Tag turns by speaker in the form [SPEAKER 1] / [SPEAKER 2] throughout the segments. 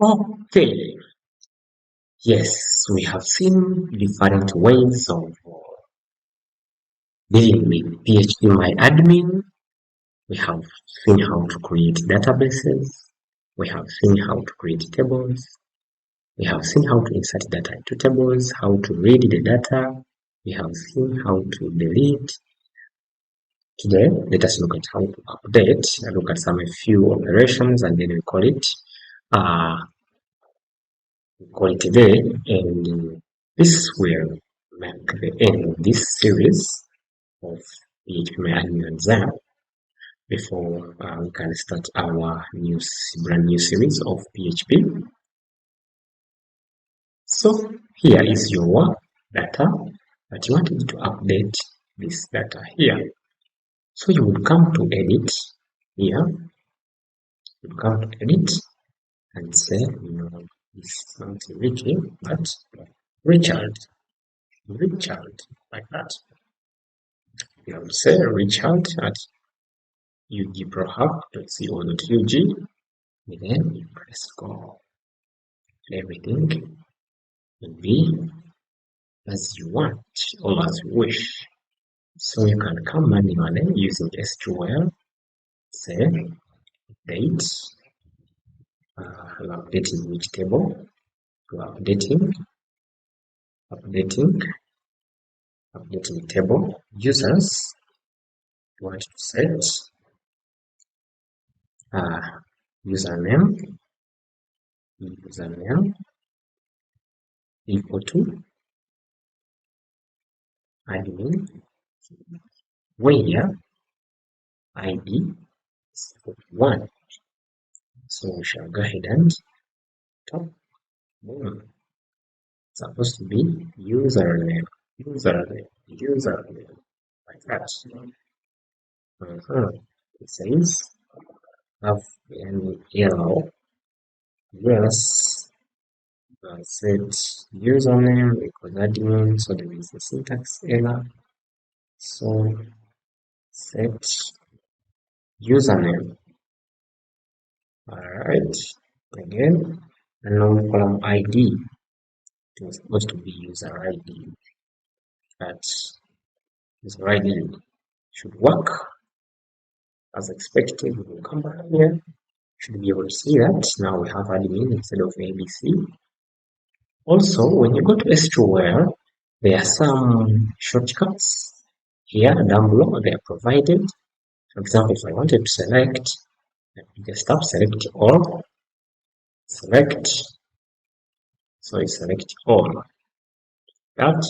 [SPEAKER 1] Okay, yes, we have seen different ways of dealing with Phpmyadmin. We have seen how to create databases. We have seen how to create tables. We have seen how to insert data into tables, how to read the data. We have seen how to delete. Today, let us look at how to update. Look at a few operations, and then we call it today, and this will make the end of this series of Phpmyadmin exam before we can start our brand new series of PHP. So here is your data that you wanted to update this data here. So you would come to edit here. You come to edit and say, it's not Ricky, but Richard, like that. You have to say Richard at UgProHub.co.ug, and then you press go. Everything will be as you want or as you wish. So you can come manually using SQL, say date, updating which table, updating table, users, you want to set username equal to admin, where ID is 1. So we shall go ahead and top boom. It's supposed to be username, like that. It says have an error. Yes, set username equals admin, so there is a syntax error. So set username. Alright, again, unknown column ID. It was supposed to be user ID. But user ID should work as expected. We will come back here. Should be able to see that now we have admin instead of ABC. Also, when you go to SQL, there are some shortcuts here down below. They are provided. For example, if I wanted to select, just tap select all, select, so I select all. That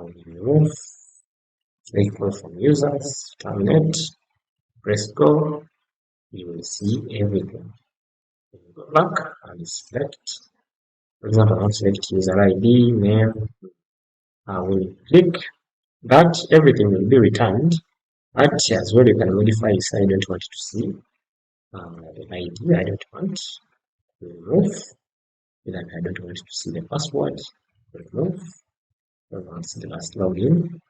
[SPEAKER 1] we remove equal from users, terminate, press go, you will see everything. When you go back and select, for example, I want to select user ID, name, I will click that, everything will be returned. But as well, you can modify it. I don't want to see the ID, I don't want to remove, that I don't want to see the password, remove, I want to see the last login,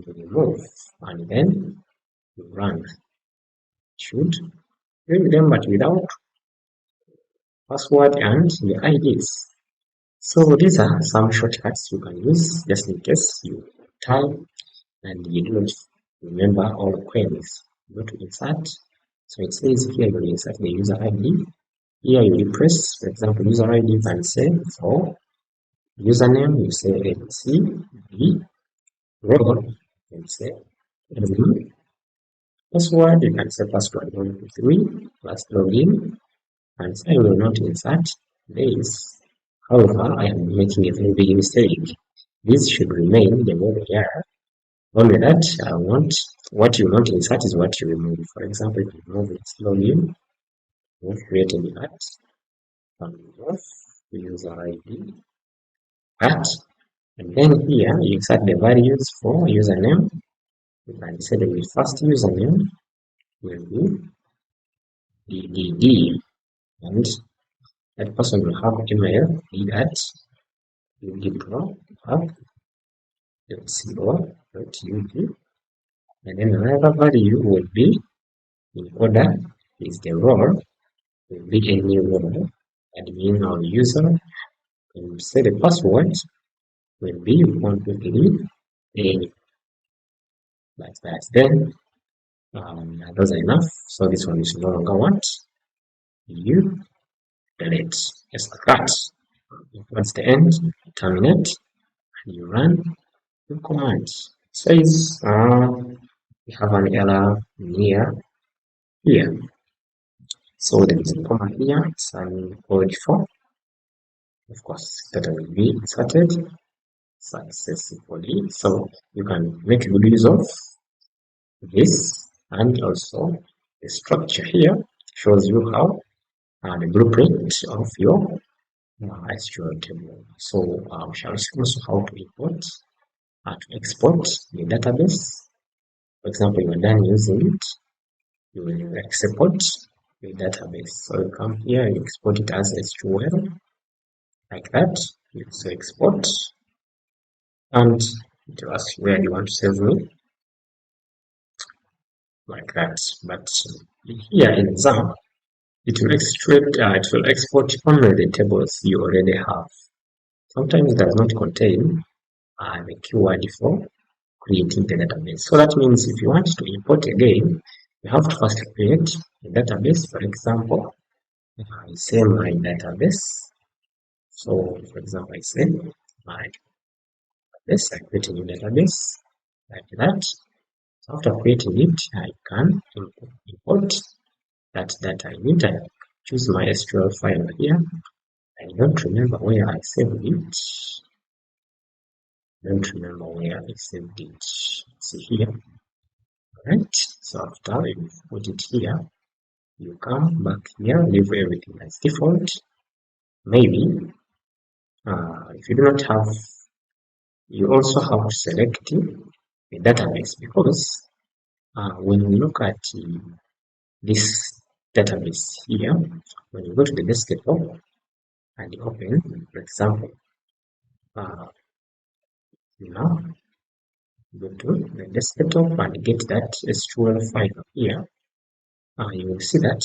[SPEAKER 1] remove, and then you run. Should bring them, but without password and the IDs. So these are some shortcuts you can use just in case you type and you don't remember all queries. Go to insert. So it says here you will insert the user ID. Here you will press, for example, user ID, you can say for username, you say ABC, B, role, you say admin. Password, you can say password 123, last login, and I will not insert this. However, I am making a very big mistake. This should remain the way they are. Only that I want what you want to insert is what you remove. For example, if you remove this login, you create a that, remove user ID, that, and then here you insert the values for username. You can say the first username will be DDD, and that person will have email at UgProHub.co.ug, and then another value will be in order is the role, will be a new role admin or user, and say the password will be 123A, like that. Then those are enough. So this one is no longer what you delete, just like that. Towards the end, terminate, and you run the command. It says we have an error here. So there is a comma here, it's an code for, of course, that will be inserted successfully. So you can make good use of this, and also the structure here shows you how the blueprint of your SQL table. So we shall see also how to import to export the database. For example, you are done using it, you will export the database. So you come here, you export it as SQL, like that. You say export, and it will ask where you want to save it, like that. But here in XAMPP, it will export only the tables you already have. Sometimes it does not contain the keyword for creating the database. So that means if you want to import again, you have to first create a database. For example, I say my database. So for example, I say my database, I create a new database like that. So after creating it, I can import that data in it. I choose my SQL file here. I don't remember where I saved it. See here. Alright, so after you put it here, you come back here, leave everything as default. Maybe if you do not have, you also have to select the database, because when we look at this database here, when you go to the desktop and open, for example, now go to the desktop and get that SQL file here, you will see that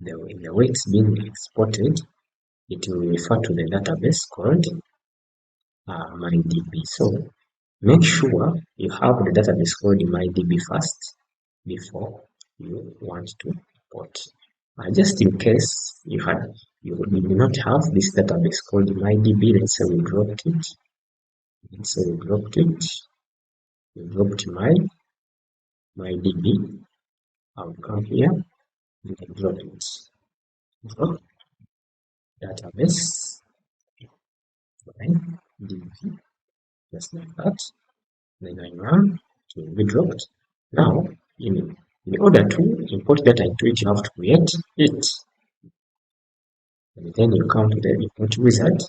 [SPEAKER 1] in the way it's being exported, it will refer to the database called MyDB. So make sure you have the database called MyDB first before you want to import. Just in case you do not have this database called MyDB, let's say we dropped it. We dropped MyDB. I'll come here and drop it. Drop database MyDB, just like that. Then I run to be dropped. Now, in order to import data into it, you have to create it. And then you come to the import wizard,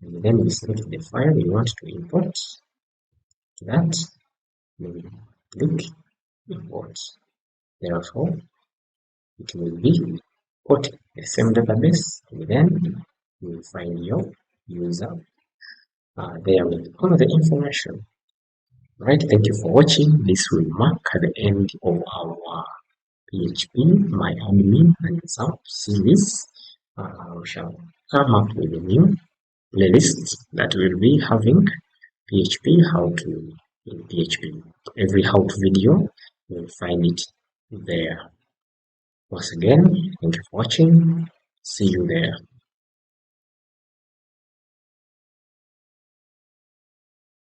[SPEAKER 1] and then you select the file you want to import. To that, you click import. Therefore, it will be import the same database, and then you will find your user there with all the information. Right, thank you for watching. This will mark the end of our Phpmyadmin and XAMPP series. We shall come up with a new playlist that will be having PHP how to in PHP. Every how to video, you will find it there. Once again, thank you for watching. See you there.